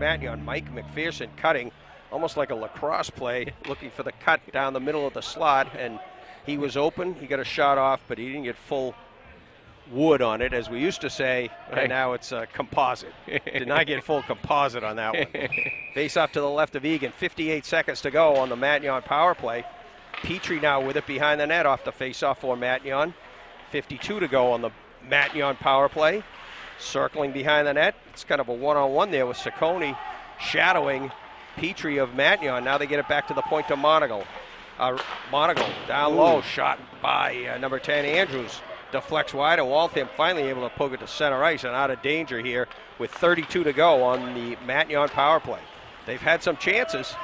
Matignon. Mike McPherson cutting, almost like a lacrosse play, looking for the cut down the middle of the slot, and he was open. He got a shot off, but he didn't get full wood on it, as we used to say, and now it's a composite. Did not get full composite on that one. Face off to the left of Egan. 58 seconds to go on the Matignon power play. Petrie now with it behind the net off the face-off for Matignon. 52 to go on the Matignon power play. Circling behind the net. It's kind of a one-on-one there with Ciccone shadowing Petrie of Matignon. Now they get it back to the point to Monagle. Monagle down low, shot by number 10 Andrews. Deflects wide, and Waltham finally able to poke it to center ice and out of danger here with 32 to go on the Matignon power play. They've had some chances.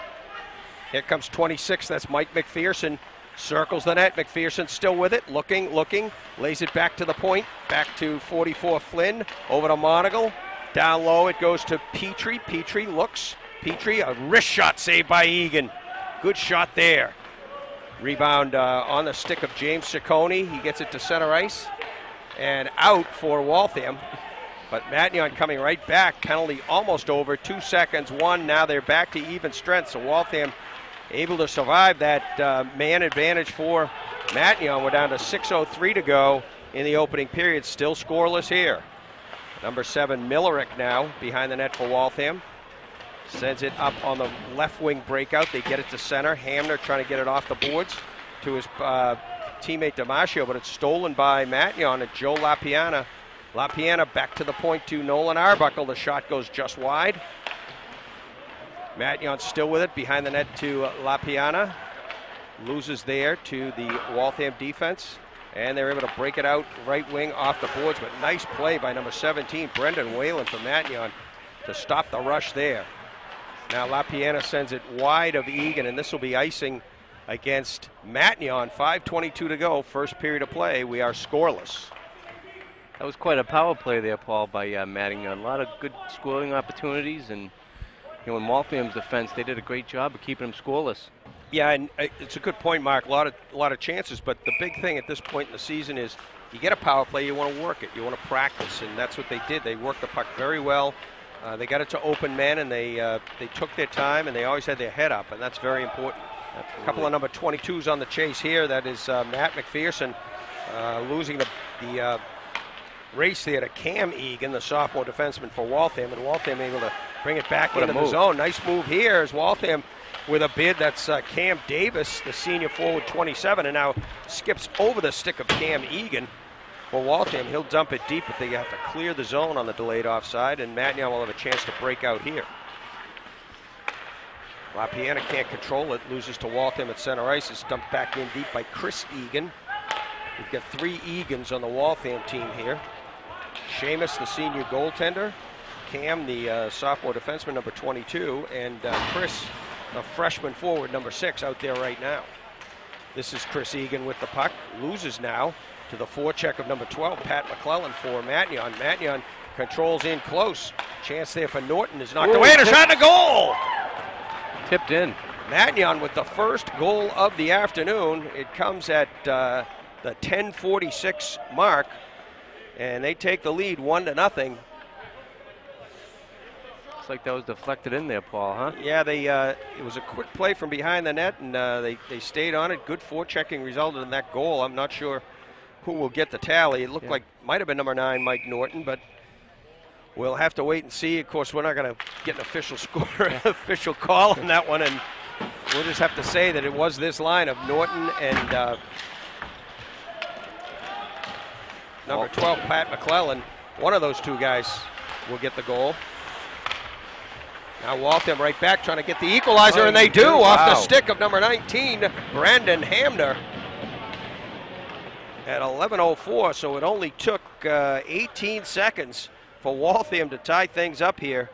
Here comes 26, that's Mike McPherson. Circles the net, McPherson still with it, looking, lays it back to the point, back to 44 Flynn, over to Monagle. Down low it goes to Petrie. Petrie looks, Petrie, a wrist shot saved by Egan. Good shot there. Rebound on the stick of James Ciccone. He gets it to center ice and out for Waltham. But Matignon coming right back. Penalty almost over. 2 seconds. One. Now they're back to even strength. So Waltham able to survive that man advantage for Matignon. We're down to 6:03 to go in the opening period. Still scoreless here. Number 7 Millerick now behind the net for Waltham. Sends it up on the left wing breakout. They get it to center. Hamner trying to get it off the boards to his teammate Damasio, but it's stolen by Matignon and Joe LaPiana. LaPiana back to the point to Nolan Arbuckle. The shot goes just wide. Matignon still with it behind the net to LaPiana. Loses there to the Waltham defense. And they're able to break it out right wing off the boards, but nice play by number 17, Brendan Whalen from Matignon to stop the rush there. Now LaPiana sends it wide of Egan, and this will be icing against Matignon. 5:22 to go, first period of play. We are scoreless. That was quite a power play there, Paul, by Matignon. A lot of good scoring opportunities, and in Waltham's defense, they did a great job of keeping them scoreless. Yeah, and it's a good point, Mark. A lot of chances, but the big thing at this point in the season is you get a power play, you want to work it, you want to practice, and that's what they did. They worked the puck very well. They got it to open men, and they took their time, and they always had their head up, and that's very important. Absolutely. A couple of number 22s on the chase here. That is Matt McPherson losing the race there to Cam Egan, the sophomore defenseman for Waltham, and Waltham able to bring it back into the zone. Nice move here as Waltham with a bid. That's Cam Davis, the senior forward, 27, and now skips over the stick of Cam Egan. For Waltham, he'll dump it deep, but they have to clear the zone on the delayed offside, and Matignon will have a chance to break out here. LaPiana can't control it, loses to Waltham at center ice. It's dumped back in deep by Chris Egan. We've got 3 Egans on the Waltham team here. Seamus, the senior goaltender. Cam, the sophomore defenseman, number 22. And Chris, the freshman forward, number 6, out there right now. This is Chris Egan with the puck. Loses now to the forecheck of number 12, Pat McClellan for Matignon. Matignon controls in close. Chance there for Norton is knocked away, and a shot and a goal! Tipped in. Matignon with the first goal of the afternoon. It comes at the 10:46 mark, and they take the lead 1-0. Looks like that was deflected in there, Paul, huh? Yeah, it was a quick play from behind the net, and they stayed on it. Good forechecking resulted in that goal. I'm not sure who will get the tally. It looked like might have been number 9, Mike Norton, but we'll have to wait and see. Of course, we're not going to get an official score, official call on that one, and we'll just have to say that it was this line of Norton and number 12, Pat McClellan. One of those 2 guys will get the goal. Now Waltham right back trying to get the equalizer, and they do off the stick of number 19, Brandon Hamner. At 11:04, so it only took 18 seconds for Waltham to tie things up here.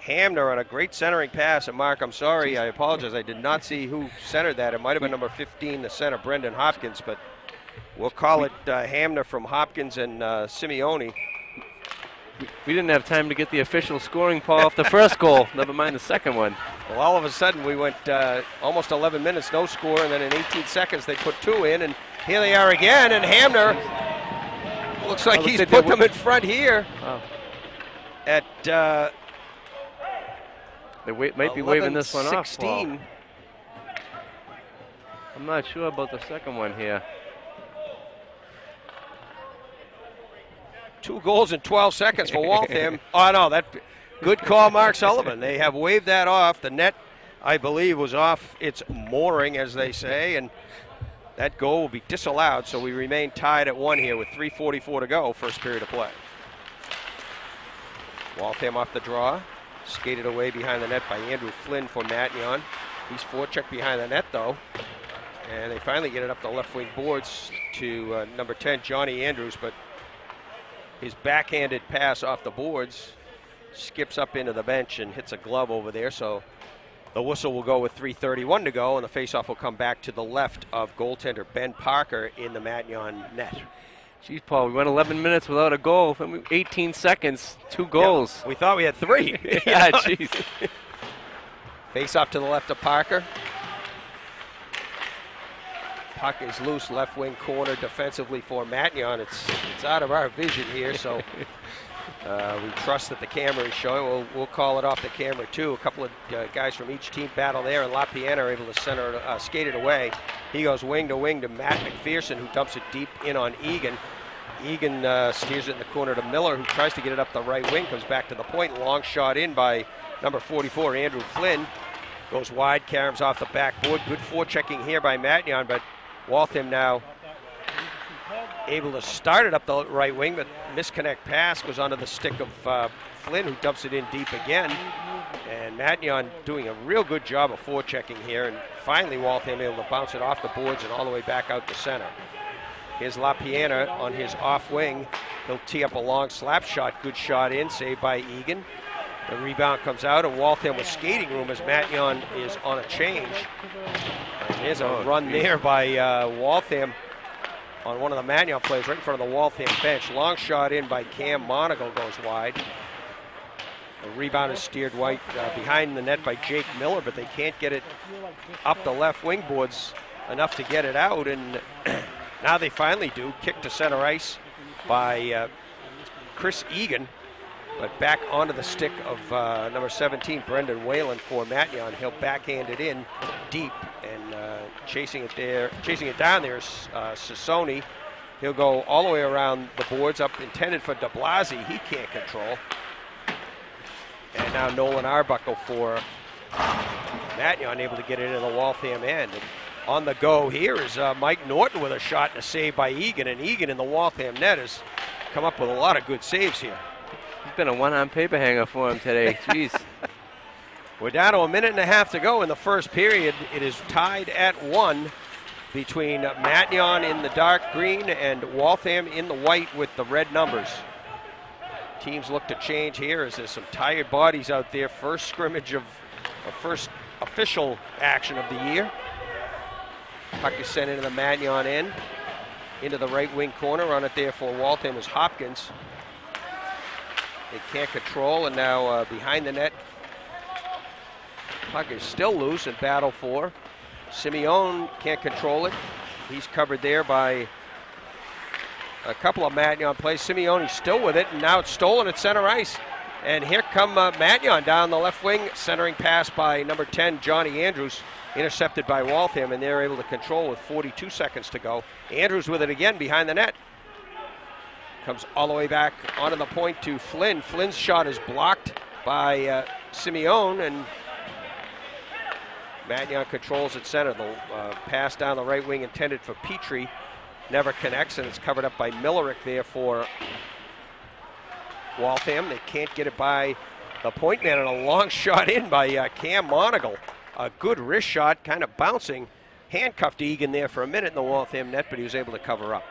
Hamner on a great centering pass, and Mark, I'm sorry, I apologize, I did not see who centered that. It might have been number 15, the center, Brendan Hopkins, but we'll call it Hamner from Hopkins and Simeone. We didn't have time to get the official scoring, Paul, off the first goal, never mind the second one. Well, all of a sudden we went almost 11 minutes, no score, and then in 18 seconds they put 2 in, and here they are again, and Hamner looks like he's put them in front here at They might be waving this one off. 16. I'm not sure about the second one here. 2 goals in 12 seconds for Waltham. Oh, no, good call, Mark Sullivan. They have waved that off. The net, I believe, was off its mooring, as they say, and that goal will be disallowed, so we remain tied at 1 here with 3:44 to go, first period of play. Waltham off the draw, skated away behind the net by Andrew Flynn for Matignon. He's forechecked behind the net, though, and they finally get it up the left wing boards to number 10, Johnny Andrews, but his backhanded pass off the boards skips up into the bench and hits a glove over there, so the whistle will go with 3:31 to go, and the faceoff will come back to the left of goaltender Ben Parker in the Matignon net. Geez, Paul, we went 11 minutes without a goal. 18 seconds, 2 goals. Yeah, we thought we had 3. Yeah, jeez. Faceoff to the left of Parker. Puck is loose, left wing corner defensively for Matignon. It's out of our vision here, so we trust that the camera is showing. We'll call it off the camera too. A couple of guys from each team battle there, and LaPiana are able to skate it away. He goes wing to Matt McPherson, who dumps it deep in on Egan. Egan steers it in the corner to Miller, who tries to get it up the right wing, comes back to the point. Long shot in by number 44, Andrew Flynn. Goes wide, Karam's off the backboard. Good forechecking here by Matignon, but Waltham now able to start it up the right wing, but misconnect pass goes onto the stick of Flynn, who dumps it in deep again. And Matignon doing a real good job of forechecking here, and finally Waltham able to bounce it off the boards and all the way back out to center. Here's LaPiana on his off wing. He'll tee up a long slap shot. Good shot in, saved by Egan. The rebound comes out, and Waltham with skating room as Matignon is on a change. And there's a run there by Waltham on one of the Matignon plays right in front of the Waltham bench. Long shot in by Cam Monagle goes wide. The rebound is steered wide behind the net by Jake Miller, but they can't get it up the left wing boards enough to get it out, and now they finally do. Kick to center ice by Chris Egan, but back onto the stick of number 17, Brendan Whalen for Matignon. He'll backhand it in deep, and chasing it down there is Sassoni. He'll go all the way around the boards, up intended for DeBlasi. He can't control. And now Nolan Arbuckle for Matignon, able to get it in the Waltham end. And on the go here is Mike Norton with a shot and a save by Egan, and Egan in the Waltham net has come up with a lot of good saves here. He's been a one-on paper hanger for him today. Jeez. We're down to a minute and a half to go in the first period. It is tied at 1 between Matignon in the dark green and Waltham in the white with the red numbers. Teams look to change here as there's some tired bodies out there. First scrimmage of first official action of the year. Puck is sent into the Matignon end, into the right wing corner. On it there for Waltham is Hopkins. They can't control, and now behind the net. Puck is still loose and battle for. Simeone can't control it. He's covered there by a couple of Matignon plays. Simeone still with it, and now it's stolen at center ice. And here come Matignon down the left wing, centering pass by number 10, Johnny Andrews, intercepted by Waltham, and they're able to control with 42 seconds to go. Andrews with it again behind the net. Comes all the way back onto the point to Flynn. Flynn's shot is blocked by Simeone, and Matignon controls at center. The pass down the right wing intended for Petrie never connects, and it's covered up by Millerick there for Waltham. They can't get it by the point man, and a long shot in by Cam Monagle. A good wrist shot, kind of bouncing. Handcuffed Egan there for a minute in the Waltham net, but he was able to cover up.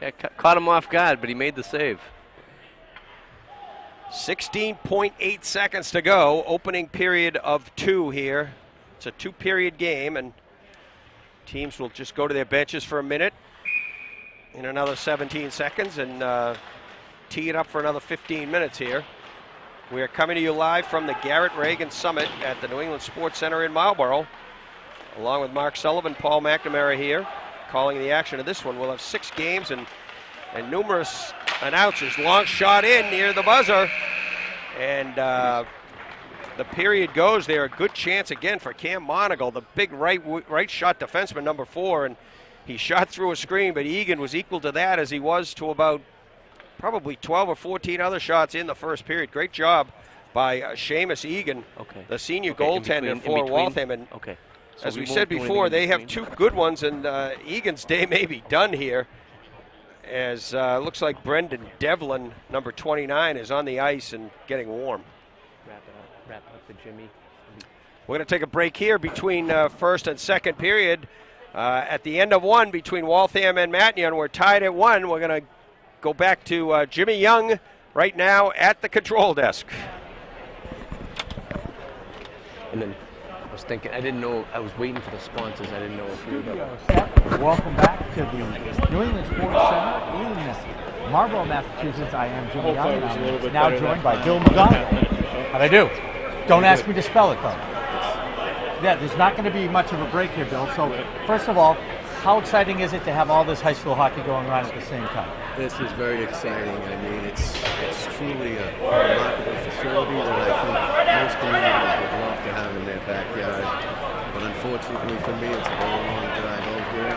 Yeah, caught him off guard, but he made the save. 16.8 seconds to go. Opening period of 2 here. It's a 2-period game, and teams will just go to their benches for a minute in another 17 seconds and tee it up for another 15 minutes here. We are coming to you live from the Garrett Reagan Summit at the New England Sports Center in Marlborough, along with Mark Sullivan, Paul McNamara here, calling the action of this one. We'll have 6 games and numerous announcers. Long shot in near the buzzer, and the period goes there, a good chance again for Cam Monagle, the big right shot defenseman, number 4, and he shot through a screen, but Egan was equal to that as he was to about probably 12 or 14 other shots in the first period. Great job by Seamus Egan, the senior goaltender for Waltham. And so as we said before, they have 2 good ones, and Egan's day may be done here, as looks like Brendan Devlin, number 29, is on the ice and getting warm. Wrap up the Jimmy. We're going to take a break here between first and second period. At the end of one between Waltham and Matignon, we're tied at 1. We're going to go back to Jimmy Young right now at the control desk. And then I was thinking, I didn't know, I was waiting for the sponsors. I didn't know if you were Welcome back to the New England Sports Center in Marlborough, Massachusetts. I am Jimmy Young, and I'm now joined by Bill McGonigal. How'd I do? Don't ask me to spell it, though. Yeah, there's not going to be much of a break here, Bill. So, first of all, how exciting is it to have all this high school hockey going on at the same time? This is very exciting. I mean, it's truly a remarkable facility that I think most communities would love to have in their backyard. But unfortunately for me, it's a very long drive out here.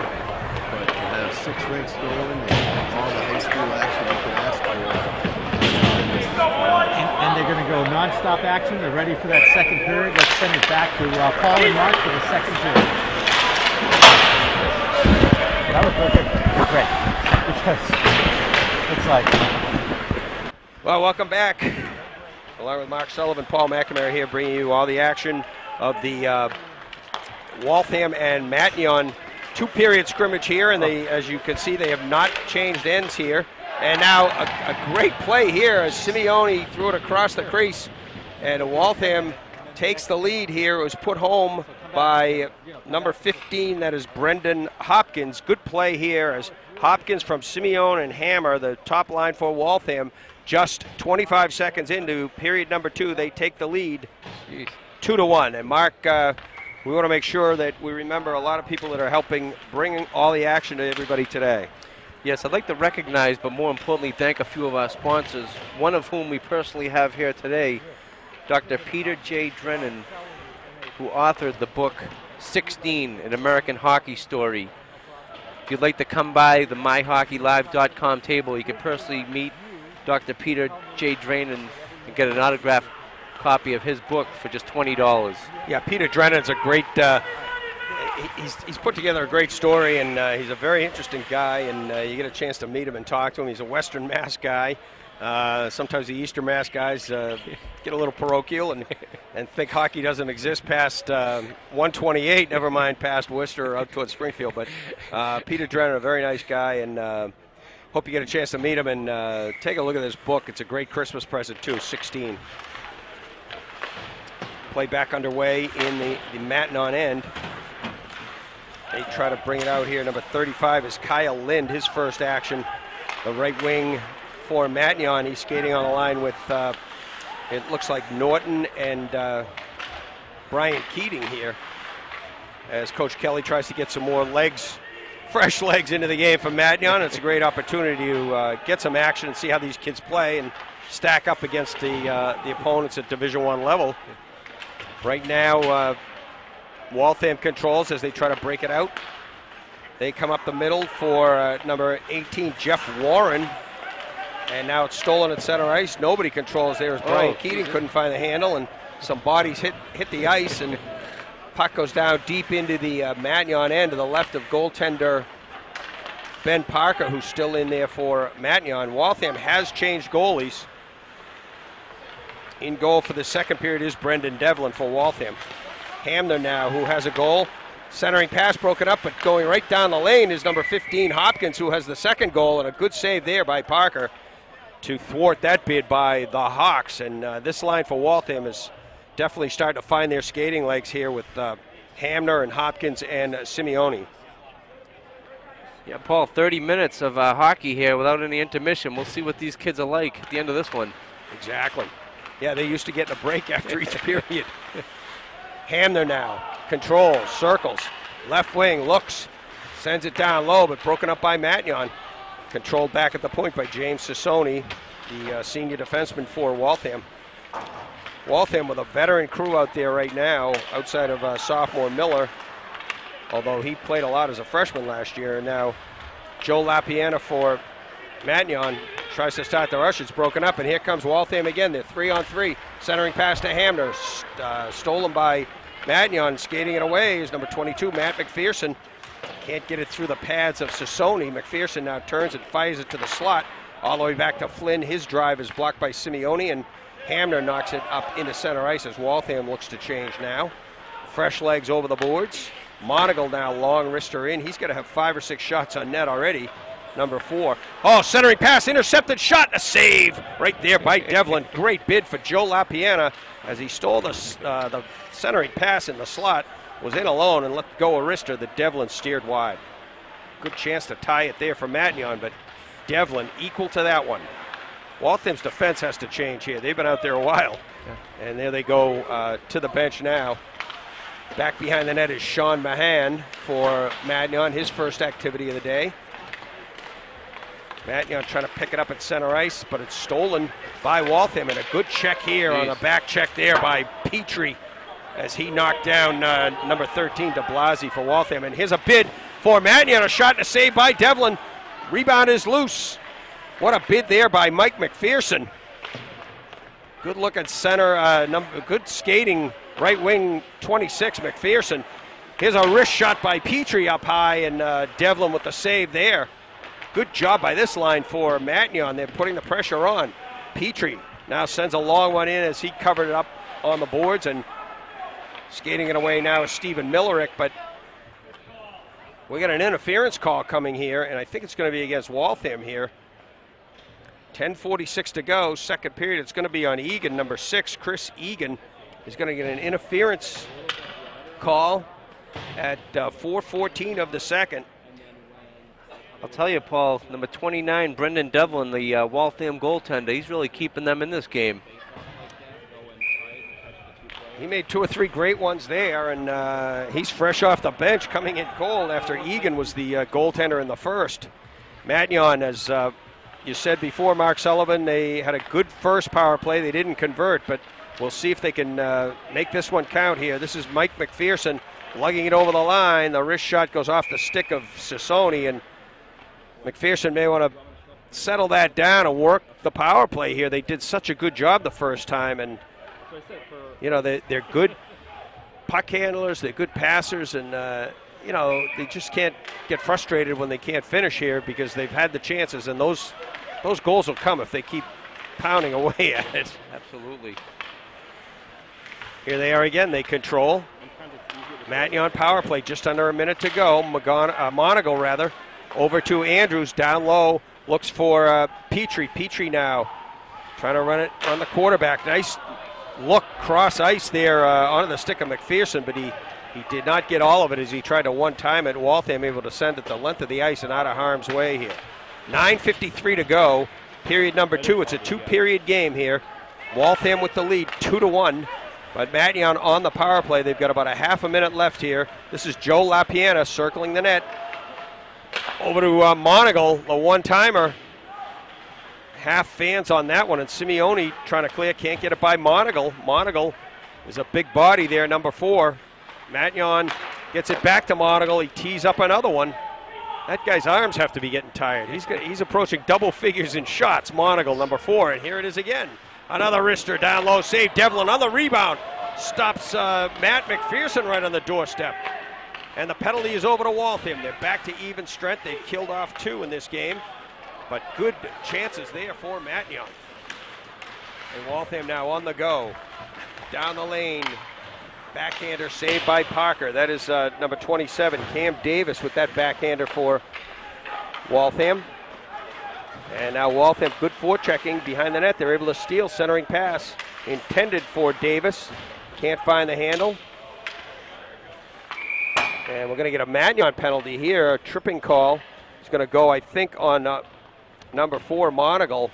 But to have 6 rinks going and all the high school action you could ask for. And they're going to go non-stop action. They're ready for that second period. Let's send it back to Paul and Mark for the second period. That was really good. Great. Because it's like... Well, welcome back. Along with Mark Sullivan, Paul McNamara here, bringing you all the action of the Waltham and Matignon 2-period scrimmage here. And they, as you can see, they have not changed ends here. And now a great play here as Simeone threw it across the crease. And Waltham takes the lead here. It was put home by number 15, that is Brendan Hopkins. Good play here as Hopkins from Simeone and Hammer, the top line for Waltham. Just 25 seconds into period number 2, they take the lead 2-1. And Mark, we want to make sure that we remember a lot of people that are helping bring all the action to everybody today. Yes, I'd like to recognize, but more importantly, thank a few of our sponsors, one of whom we personally have here today, Dr. Peter J. Drennan, who authored the book 16, An American Hockey Story. If you'd like to come by the MyHockeyLive.com table, you can personally meet Dr. Peter J. Drennan and get an autographed copy of his book for just $20. Yeah, Peter Drennan's a great... He's put together a great story, and he's a very interesting guy, and you get a chance to meet him and talk to him. He's a Western Mass guy. Sometimes the Eastern Mass guys get a little parochial and think hockey doesn't exist past 128, never mind past Worcester or out towards Springfield. But Peter Drennan, a very nice guy, and hope you get a chance to meet him and take a look at this book. It's a great Christmas present, too, 16. Play back underway in the Matignon end. They try to bring it out here. Number 35 is Kyle Lind, his first action. The right wing for Matignon. He's skating on the line with, it looks like Norton and Brian Keating here, as Coach Kelly tries to get some more legs, fresh legs into the game for Matignon. It's a great opportunity to get some action and see how these kids play and stack up against the opponents at Division I level. Right now, Waltham controls as they try to break it out. They come up the middle for number 18, Jeff Warren. And now it's stolen at center ice. Nobody controls there as Brian Keating couldn't find the handle, and some bodies hit the ice, and puck goes down deep into the Matignon end to the left of goaltender Ben Parker, who's still in there for Matignon. Waltham has changed goalies. In goal for the second period is Brendan Devlin for Waltham. Hamner now, who has a goal. Centering pass broken up, but going right down the lane is number 15, Hopkins, who has the second goal, and a good save there by Parker to thwart that bid by the Hawks. And this line for Waltham is definitely starting to find their skating legs here with Hamner and Hopkins and Simeone. Yeah, Paul, 30 minutes of hockey here without any intermission. We'll see what these kids are like at the end of this one. Exactly. Yeah, they used to get a break after each period. Hamner now controls, circles, left wing, looks, sends it down low, but broken up by Matignon. Controlled back at the point by James Sassoni, the senior defenseman for Waltham. Waltham with a veteran crew out there right now, outside of sophomore Miller, although he played a lot as a freshman last year. And now Joe LaPiana for Matignon tries to start the rush. It's broken up, and here comes Waltham again. They're 3-on-3. Centering pass to Hamner. Stolen by Matignon. Skating it away is number 22, Matt McPherson. Can't get it through the pads of Sassoni. McPherson now turns and fires it to the slot. All the way back to Flynn. His drive is blocked by Simeone, and Hamner knocks it up into center ice as Waltham looks to change now. Fresh legs over the boards. Monagle now long wrister in. He's going to have 5 or 6 shots on net already. Number 4. Oh, centering pass, intercepted shot, a save right there by Devlin. Great bid for Joe LaPiana as he stole the centering pass in the slot. Was in alone and let go a wrister that Devlin steered wide. Good chance to tie it there for Matignon, but Devlin equal to that one. Waltham's defense has to change here. They've been out there a while. Yeah. And there they go to the bench now. Back behind the net is Sean Mahan for Matignon, his first activity of the day. Matignon trying to pick it up at center ice, but it's stolen by Waltham. And a good check here on the back check there by Petrie as he knocked down number 13, de Blasi for Waltham. And here's a bid for Matignon, a shot and a save by Devlin. Rebound is loose. What a bid there by Mike McPherson. Good look at center, good skating, right wing 26, McPherson. Here's a wrist shot by Petrie up high, and Devlin with the save there. Good job by this line for Matignon. They're putting the pressure on. Petrie now sends a long one in as he covered it up on the boards, and skating it away now is Stephen Millerick, but we got an interference call coming here, and I think it's going to be against Waltham here. 10:46 to go, second period. It's going to be on Egan, number 6. Chris Egan is going to get an interference call at 4:14 of the second. I'll tell you, Paul, number 29, Brendan Devlin, the Waltham goaltender, he's really keeping them in this game. He made 2 or 3 great ones there, and he's fresh off the bench coming in goal after Egan was the goaltender in the first. Matignon, as you said before, Mark Sullivan, they had a good first power play. They didn't convert, but we'll see if they can make this one count here. This is Mike McPherson lugging it over the line. The wrist shot goes off the stick of Sassoni, and McPherson may want to settle that down and work the power play here. They did such a good job the first time, and you know, they're good puck handlers, they're good passers, and you know, they just can't get frustrated when they can't finish here because they've had the chances, and those goals will come if they keep pounding away at it. Absolutely. Here they are again. They control. Matignon power play, just under a minute to go. Monagle, rather, over to Andrews, down low, looks for Petrie. Petrie now trying to run the quarterback. Nice look cross ice there onto the stick of McPherson, but he did not get all of it as he tried to one-time it. Waltham able to send it the length of the ice and out of harm's way here. 9:53 to go, period number 2. It's a 2-period game here. Waltham with the lead, 2-1. But Matignon on the power play. They've got about a half a minute left here. This is Joe LaPiana circling the net. Over to Monagle, the one-timer. Half fans on that one, and Simeone trying to clear, can't get it by Monagle. Monagle is a big body there, number 4. Matignon gets it back to Monagle. He tees up another one. That guy's arms have to be getting tired. He's approaching double figures in shots. Monagle, number 4, and here it is again. Another wrister down low, save Devlin on the rebound. Stops Matt McPherson right on the doorstep. And the penalty is over to Waltham. They're back to even strength. They've killed off 2 in this game. But good chances there for Matignon. And Waltham now on the go. Down the lane. Backhander saved by Parker. That is number 27, Cam Davis, with that backhander for Waltham. And now Waltham, good forechecking behind the net. They're able to steal centering pass intended for Davis. Can't find the handle. And we're going to get a Matignon penalty here, a tripping call. It's going to go, I think, on number 4, Monagle.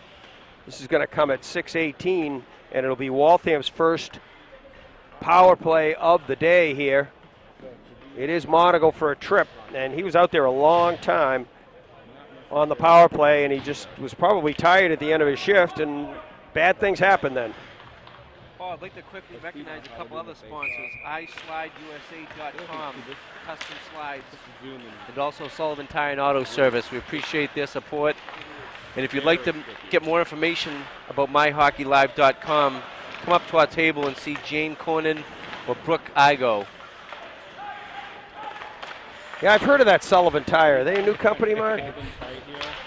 This is going to come at 6:18, and it'll be Waltham's first power play of the day here. It is Monagle for a trip, and he was out there a long time on the power play, and he just was probably tired at the end of his shift, and bad things happen then. Paul, I'd like to quickly recognize a couple other sponsors. iSlideUSA.com, custom slides, and also Sullivan Tire and Auto Service. We appreciate their support. And if you'd like to get more information about MyHockeyLive.com, come up to our table and see Jane Cornyn or Brooke Igo. Yeah, I've heard of that Sullivan Tire. Are they a new company, Mark?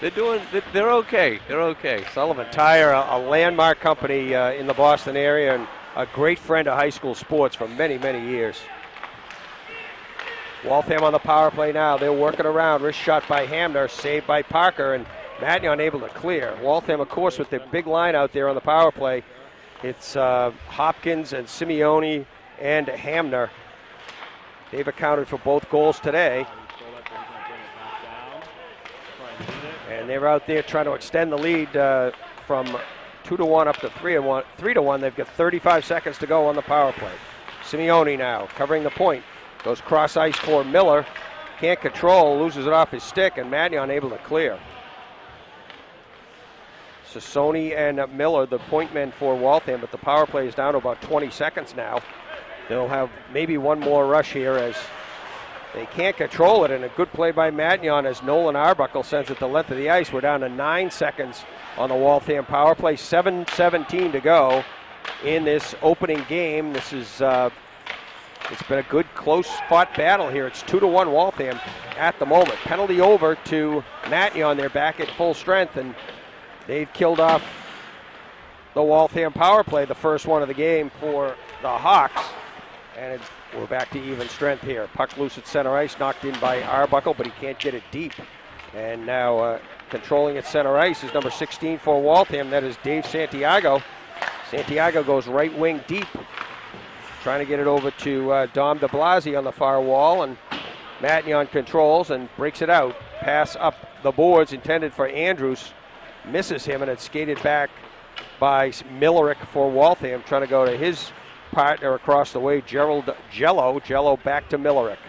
They're okay. They're okay. Sullivan Tire, a landmark company in the Boston area and a great friend of high school sports for many, many years. Waltham on the power play now. They're working around. Wrist shot by Hamner, saved by Parker, and Matignon able to clear. Waltham, of course, with their big line out there on the power play. It's Hopkins and Simeone and Hamner. They've accounted for both goals today. And they're out there trying to extend the lead from 2-1 up to 3-1. 3-1. They've got 35 seconds to go on the power play. Simeone now covering the point. Goes cross ice for Miller. Can't control, loses it off his stick, and Matignon able to clear. Sassoni and Miller, the point men for Waltham, but the power play is down to about 20 seconds now. They'll have maybe one more rush here as they can't control it, and a good play by Matignon as Nolan Arbuckle sends it the length of the ice. We're down to 9 seconds on the Waltham power play, 7:17 to go in this opening game. This is it's been a good close-fought battle here. It's 2-1 Waltham at the moment. Penalty over to Matignon. They're back at full strength, and they've killed off the Waltham power play, the first one of the game for the Hawks. And we're back to even strength here. Puck loose at center ice, knocked in by Arbuckle, but he can't get it deep. And now controlling at center ice is number 16 for Waltham. That is Dave Santiago. Santiago goes right wing deep, trying to get it over to Dom DeBlasi on the far wall. And Matignon controls and breaks it out. Pass up the boards intended for Andrews. Misses him, and it's skated back by Millerick for Waltham, trying to go to his partner across the way, Jello back to Millerick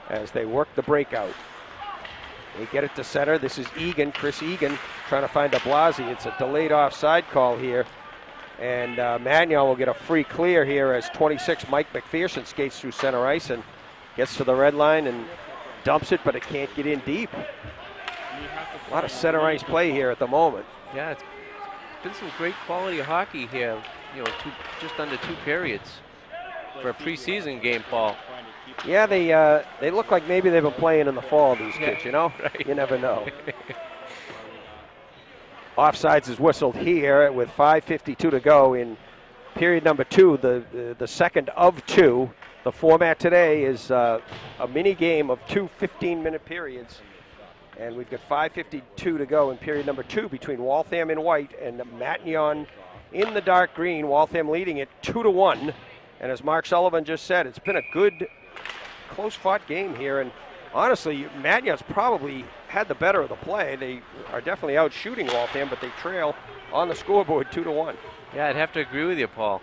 as they work the breakout. They get it to center. This is Egan, Chris Egan, trying to find DeBlasi. It's a delayed offside call here. And Matignon will get a free clear here as 26 Mike McPherson skates through center ice and gets to the red line and dumps it, but it can't get in deep. A lot of center ice play here at the moment. Yeah, it's been some great quality hockey here. You know, just under 2 periods for a preseason game, Paul. Yeah, they look like maybe they've been playing in the fall, these kids, you know? Right. You never know. Offsides is whistled here with 5:52 to go in period number 2, the second of 2. The format today is a mini game of 2 15-minute periods. And we've got 5:52 to go in period number 2 between Waltham in white and Matignon in the dark green. Waltham leading it 2-1. And as Mark Sullivan just said, it's been a good, close-fought game here. And honestly, Matignon's probably had the better of the play. They are definitely out shooting Waltham, but they trail on the scoreboard 2-1. Yeah, I'd have to agree with you, Paul.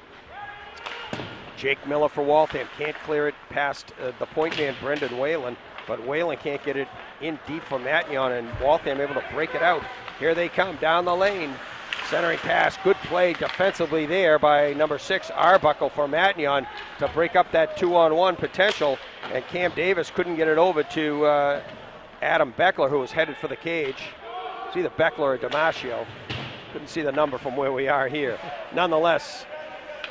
Jake Miller for Waltham can't clear it past the point man, Brendan Whalen. But Whalen can't get it in deep for Matignon, and Waltham able to break it out. Here they come down the lane. Centering pass, good play defensively there by number 6, Arbuckle for Matignon to break up that 2-on-1 potential. And Cam Davis couldn't get it over to Adam Beckler, who was headed for the cage. It's either Beckler or Damasio. Couldn't see the number from where we are here. Nonetheless,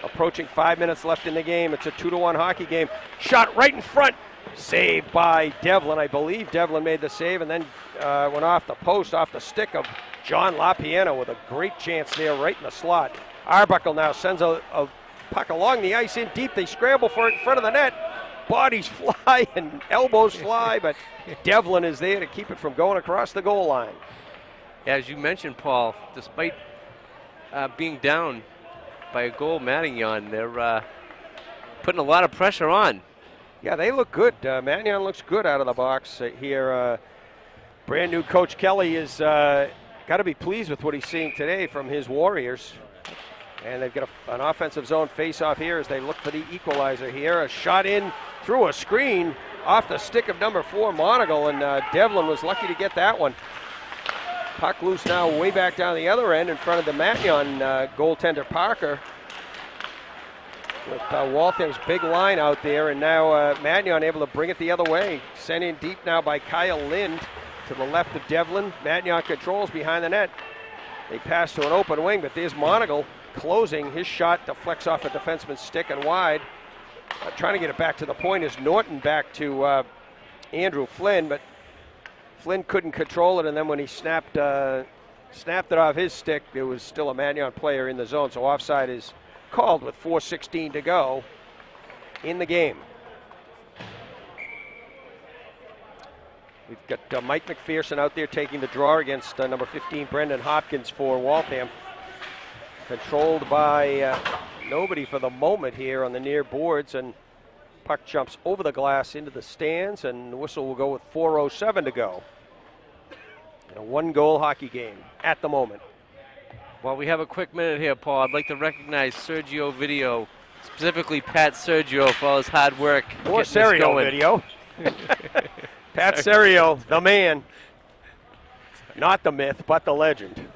approaching 5 minutes left in the game. It's a 2-1 hockey game. Shot right in front. Saved by Devlin. I believe Devlin made the save and then went off the post, off the stick of John LaPiano with a great chance there right in the slot. Arbuckle now sends a puck along the ice in deep. They scramble for it in front of the net. Bodies fly and elbows fly, but Devlin is there to keep it from going across the goal line. As you mentioned, Paul, despite being down by a goal, Matignon, they're putting a lot of pressure on. Yeah, they look good. Matignon looks good out of the box here. Brand new Coach Kelly is got to be pleased with what he's seeing today from his Warriors. And they've got an offensive zone face-off here as they look for the equalizer here. A shot in through a screen off the stick of number 4, Monagle, and Devlin was lucky to get that one. Puck loose now way back down the other end in front of the Matignon goaltender Parker. with Waltham's big line out there, and now Matignon able to bring it the other way. Sent in deep now by Kyle Lind to the left of Devlin. Matignon controls behind the net. They pass to an open wing, but there's Monagle closing. His shot deflects off a defenseman's stick and wide. Trying to get it back to the point is Norton back to Andrew Flynn, but Flynn couldn't control it, and then when he snapped it off his stick, there was still a Matignon player in the zone, so offside is called with 4:16 to go in the game. We've got Mike McPherson out there taking the draw against number 15 Brendan Hopkins for Waltham. Controlled by nobody for the moment here on the near boards, and puck jumps over the glass into the stands, and the whistle will go with 4:07 to go. In a one-goal hockey game at the moment. While we have a quick minute here, Paul, I'd like to recognize Sergio Video, specifically Pat Sergio, for all his hard work. Or Serio Video. Pat Serio, the man. Not the myth, but the legend.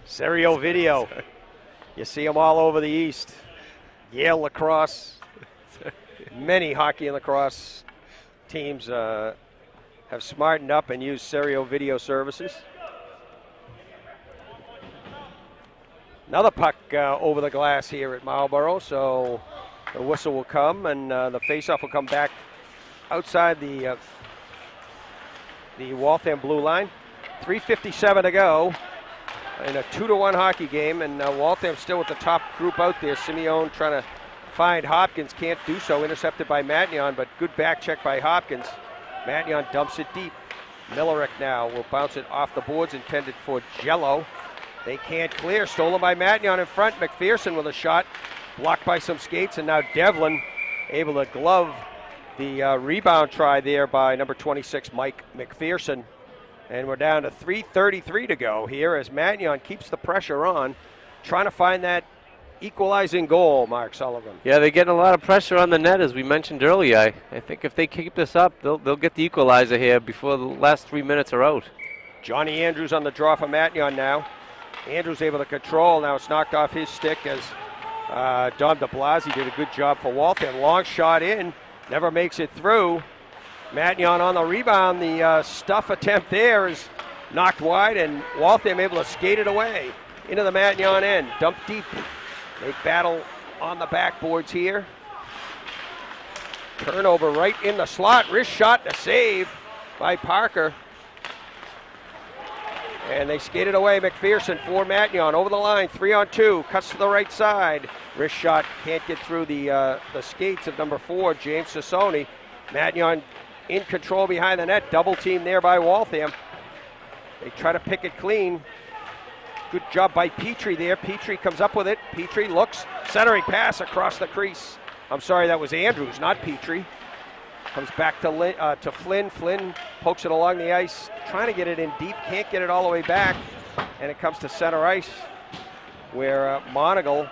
Serio Video. You see him all over the East. Yale lacrosse. Many hockey and lacrosse teams have smartened up and used Serio Video services. Another puck over the glass here at Marlborough, so the whistle will come, and the faceoff will come back outside the Waltham blue line. 3:57 to go in a 2-1 hockey game, and Waltham still with the top group out there. Simeone trying to find Hopkins, can't do so, intercepted by Matignon, but good back check by Hopkins. Matignon dumps it deep. Millerick now will bounce it off the boards, intended for Jello. They can't clear, stolen by Matignon in front. McPherson with a shot, blocked by some skates, and now Devlin able to glove the rebound try there by number 26, Mike McPherson. And we're down to 3:33 to go here as Matignon keeps the pressure on, trying to find that equalizing goal, Mark Sullivan. Yeah, they're getting a lot of pressure on the net, as we mentioned earlier. I think if they keep this up, they'll get the equalizer here before the last 3 minutes are out. Johnny Andrews on the draw for Matignon now. Andrews able to control. Now it's knocked off his stick as Dom DeBlasi did a good job for Waltham. Long shot in, never makes it through. Matignon on the rebound. The stuff attempt there is knocked wide, and Waltham able to skate it away into the Matignon end. Dump deep. They battle on the backboards here. Turnover right in the slot. Wrist shot to save by Parker. And they skated away. McPherson for Matignon over the line, 3-on-2, cuts to the right side. Wrist shot can't get through the skates of number 4, James Sassoni. Matignon in control behind the net, double team there by Waltham. They try to pick it clean. Good job by Petrie there. Petrie comes up with it. Petrie looks, centering pass across the crease. I'm sorry, that was Andrews, not Petrie. Comes back to Flynn. Flynn pokes it along the ice, trying to get it in deep, can't get it all the way back. And it comes to center ice, where Monagle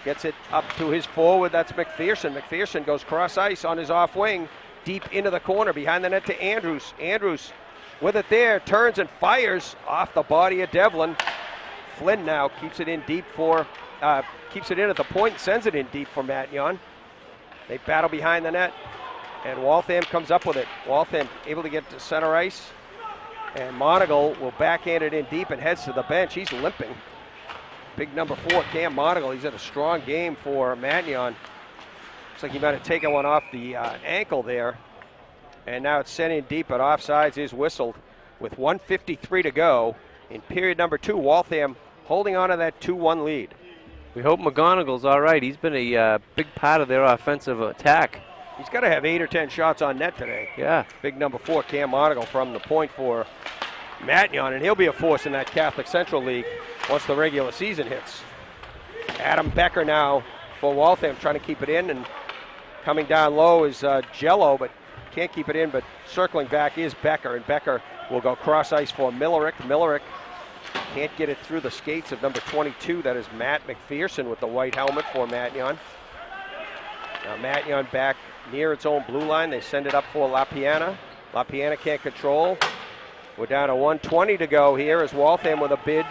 gets it up to his forward. That's McPherson. McPherson goes cross ice on his off wing, deep into the corner, behind the net to Andrews. Andrews with it there, turns and fires off the body of Devlin. Flynn now keeps it in deep keeps it in at the point, sends it in deep for Matignon. They battle behind the net. And Waltham comes up with it. Waltham able to get to center ice. And Monagle will backhand it in deep and heads to the bench. He's limping. Big number 4, Cam Monagle. He's had a strong game for Matignon. Looks like he might have taken one off the ankle there. And now it's sent in deep, but offsides is whistled with 1:53 to go in period number 2. Waltham holding on to that 2-1 lead. We hope McGonagall's all right. He's been a big part of their offensive attack. He's got to have 8 or 10 shots on net today. Yeah. Big number 4, Cam Monagle from the point for Matignon, and he'll be a force in that Catholic Central League once the regular season hits. Adam Becker now for Waltham, trying to keep it in, and coming down low is Jello, but can't keep it in, but circling back is Becker, and Becker will go cross ice for Millerick. Millerick can't get it through the skates of number 22. That is Matt McPherson with the white helmet for Matignon. Now Matignon back near its own blue line. They send it up for LaPiana. LaPiana can't control. We're down to 1:20 to go here as Waltham with a bid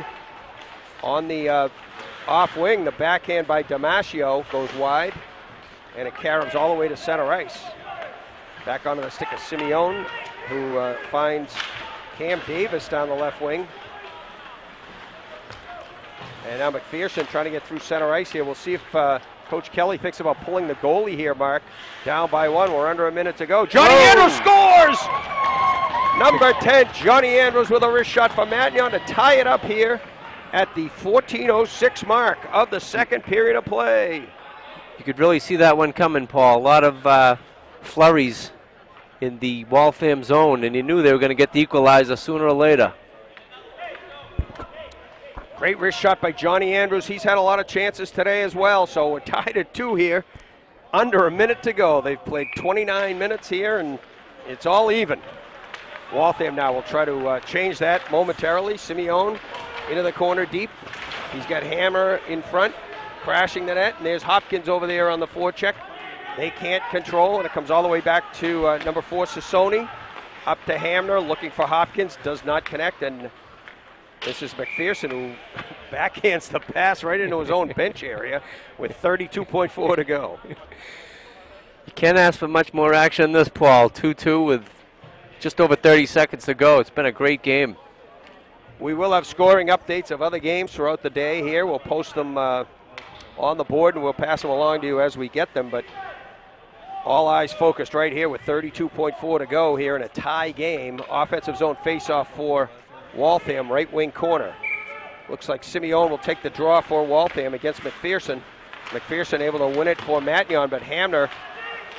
on the off wing. The backhand by Damasio goes wide, and it caroms all the way to center ice. Back onto the stick of Simeone, who finds Cam Davis down the left wing. And now McPherson trying to get through center ice here. We'll see if Coach Kelly thinks about pulling the goalie here, Mark. Down by 1. We're under a minute to go. Johnny Andrews scores! Number 10, Johnny Andrews with a wrist shot for Matignon to tie it up here at the 14:06 mark of the second period of play. You could really see that one coming, Paul. A lot of flurries in the Waltham zone, and you knew they were going to get the equalizer sooner or later. Great wrist shot by Johnny Andrews. He's had a lot of chances today as well, so we're tied at 2 here. Under a minute to go. They've played 29 minutes here, and it's all even. Waltham now will try to change that momentarily. Simeone into the corner deep. He's got Hammer in front, crashing the net, and there's Hopkins over there on the forecheck. They can't control, and it comes all the way back to number 4, Sassoni. Up to Hamner, looking for Hopkins, does not connect, and this is McPherson who backhands the pass right into his own bench area with 32.4 to go. You can't ask for much more action than this, Paul. 2-2 with just over 30 seconds to go. It's been a great game. We will have scoring updates of other games throughout the day here. We'll post them on the board, and we'll pass them along to you as we get them. But all eyes focused right here with 32.4 to go here in a tie game. Offensive zone faceoff for Waltham, right wing corner. Looks like Simeone will take the draw for Waltham against McPherson. McPherson able to win it for Matignon, but Hamner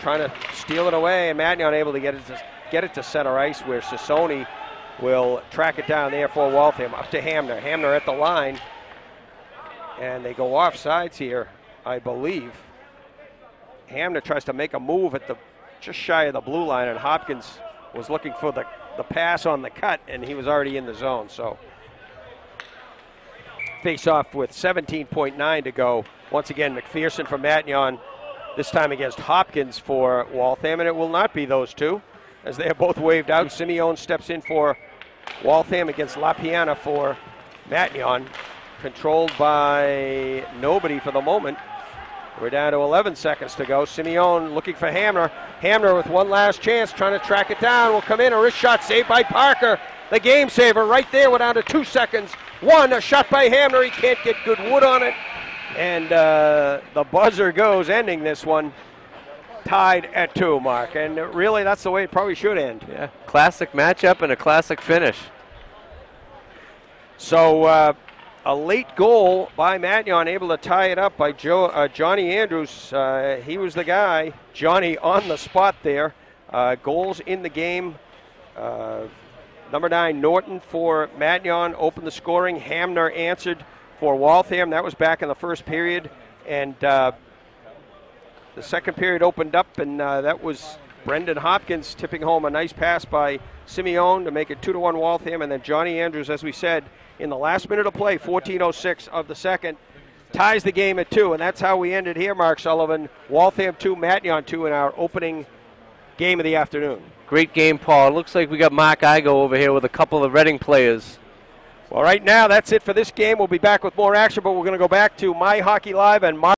trying to steal it away, and Matignon able to get it to center ice, where Sassoni will track it down there for Waltham. Up to Hamner. Hamner at the line, and they go off sides here, I believe. Hamner tries to make a move at the just shy of the blue line, and Hopkins was looking for the pass on the cut, and he was already in the zone. So face off with 17.9 to go. Once again, McPherson for Matignon, this time against Hopkins for Waltham, and it will not be those two, as they are both waved out. Simeone steps in for Waltham against LaPiana for Matignon. Controlled by nobody for the moment. We're down to 11 seconds to go. Simeone looking for Hamner. Hamner with one last chance, trying to track it down. Will come in, a wrist shot saved by Parker. The game saver right there. We're down to 2 seconds. A shot by Hamner. He can't get good wood on it. And the buzzer goes, ending this one. Tied at 2, Mark. And really, that's the way it probably should end. Yeah, classic matchup and a classic finish. So a late goal by Matignon, able to tie it up by Johnny Andrews. He was the guy. Johnny on the spot there. Goals in the game. Number 9, Norton for Matignon opened the scoring. Hamner answered for Waltham. That was back in the first period. And the second period opened up, and that was Brendan Hopkins tipping home a nice pass by Simeone to make it 2-1 Waltham. And then Johnny Andrews, as we said, in the last minute of play, 14:06 of the second, ties the game at 2. And that's how we ended here, Mark Sullivan. Waltham 2, Matignon 2 in our opening game of the afternoon. Great game, Paul. Looks like we got Mark Igo over here with a couple of Reading players. Well, right now, that's it for this game. We'll be back with more action, but we're going to go back to My Hockey Live and Mark.